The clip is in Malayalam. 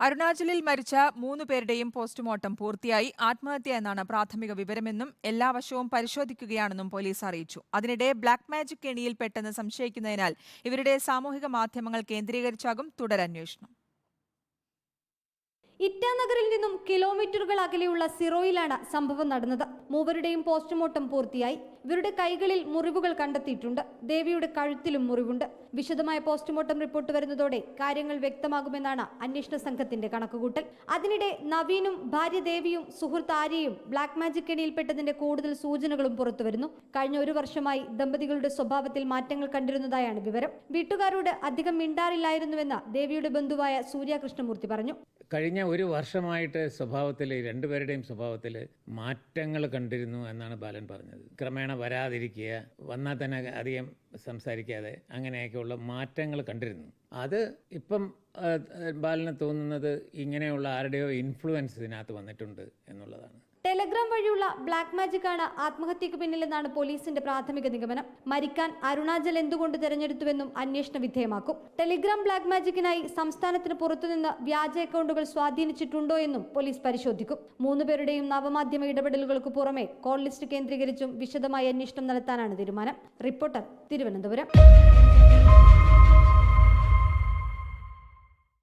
അരുണാചലിൽ മരിച്ച 3 പേരുടെയും പോസ്റ്റ്മോർട്ടം പൂർത്തിയായി. ആത്മഹത്യ എന്നാണ് പ്രാഥമിക വിവരമെന്നും എല്ലാ വശവും പരിശോധിക്കുകയാണെന്നും പോലീസ് അറിയിച്ചു. അതിനിടെ ബ്ലാക്ക് മാജിക് കെണിയിൽപ്പെട്ടെന്ന് സംശയിക്കുന്നതിനാൽ ഇവരുടെ സാമൂഹിക മാധ്യമങ്ങൾ കേന്ദ്രീകരിച്ചാകും തുടരന്വേഷണം. ഇറ്റാനഗറിൽ നിന്നും കിലോമീറ്ററുകൾ അകലെയുള്ള സിറോയിലാണ് സംഭവം നടന്നത്. മൂവരുടെയും പോസ്റ്റ്മോർട്ടം പൂർത്തിയായി. ഇവരുടെ കൈകളിൽ മുറിവുകൾ കണ്ടെത്തിയിട്ടുണ്ട്. ദേവിയുടെ കഴുത്തിലും മുറിവുണ്ട്. വിശദമായ പോസ്റ്റ്മോർട്ടം റിപ്പോർട്ട് വരുന്നതോടെ കാര്യങ്ങൾ വ്യക്തമാകുമെന്നാണ് അന്വേഷണ സംഘത്തിന്റെ കണക്കുകൂട്ടൽ. അതിനിടെ നവീനും ഭാര്യ ദേവിയും സുഹൃത്ത് ആര്യയും ബ്ലാക്ക് മാജിക് കെണിയിൽപ്പെട്ടതിന്റെ കൂടുതൽ സൂചനകളും പുറത്തുവരുന്നു. കഴിഞ്ഞ 1 വർഷമായി ദമ്പതികളുടെ സ്വഭാവത്തിൽ മാറ്റങ്ങൾ കണ്ടിരുന്നതായാണ് വിവരം. വീട്ടുകാരോട് അധികം മിണ്ടാറില്ലായിരുന്നുവെന്ന് ദേവിയുടെ ബന്ധുവായ സൂര്യ കൃഷ്ണമൂർത്തി പറഞ്ഞു. കഴിഞ്ഞ 1 വർഷമായിട്ട് സ്വഭാവത്തിൽ രണ്ടുപേരുടെയും സ്വഭാവത്തിൽ മാറ്റങ്ങൾ കണ്ടിരുന്നു എന്നാണ് ബാലൻ പറഞ്ഞത്. ക്രമേണ വരാതിരിക്കുക, വന്നാൽ തന്നെ അധികം സംസാരിക്കാതെ, അങ്ങനെയൊക്കെയുള്ള മാറ്റങ്ങൾ കണ്ടിരുന്നു. അത് ഇപ്പം ബാലന് തോന്നുന്നത് ഇങ്ങനെയുള്ള ആരുടെയോ ഇൻഫ്ലുവൻസ് ഇതിനകത്ത് വന്നിട്ടുണ്ട് എന്നുള്ളതാണ്. ടെലഗ്രാം വഴിയുള്ള ബ്ലാക്ക് മാജിക് ആണ് ആത്മഹത്യക്ക് പിന്നിലെന്നാണ് പോലീസിന്റെ പ്രാഥമിക നിഗമനം. മരിക്കാൻ അരുണാചൽ എന്തുകൊണ്ട് തെരഞ്ഞെടുത്തുവെന്നും അന്വേഷണ വിധേയമാക്കും. ടെലിഗ്രാം ബ്ലാക്ക് മാജിക്കിനായി സംസ്ഥാനത്തിന് പുറത്തുനിന്ന് വ്യാജ അക്കൗണ്ടുകൾ സ്വാധീനിച്ചിട്ടുണ്ടോ എന്നും പോലീസ് പരിശോധിക്കും. 3 പേരുടെയും നവമാധ്യമ ഇടപെടലുകൾക്ക് പുറമെ കോൾ ലിസ്റ്റ് കേന്ദ്രീകരിച്ചും വിശദമായ അന്വേഷണം നടത്താനാണ് തീരുമാനം. റിപ്പോർട്ടർ, തിരുവനന്തപുരം.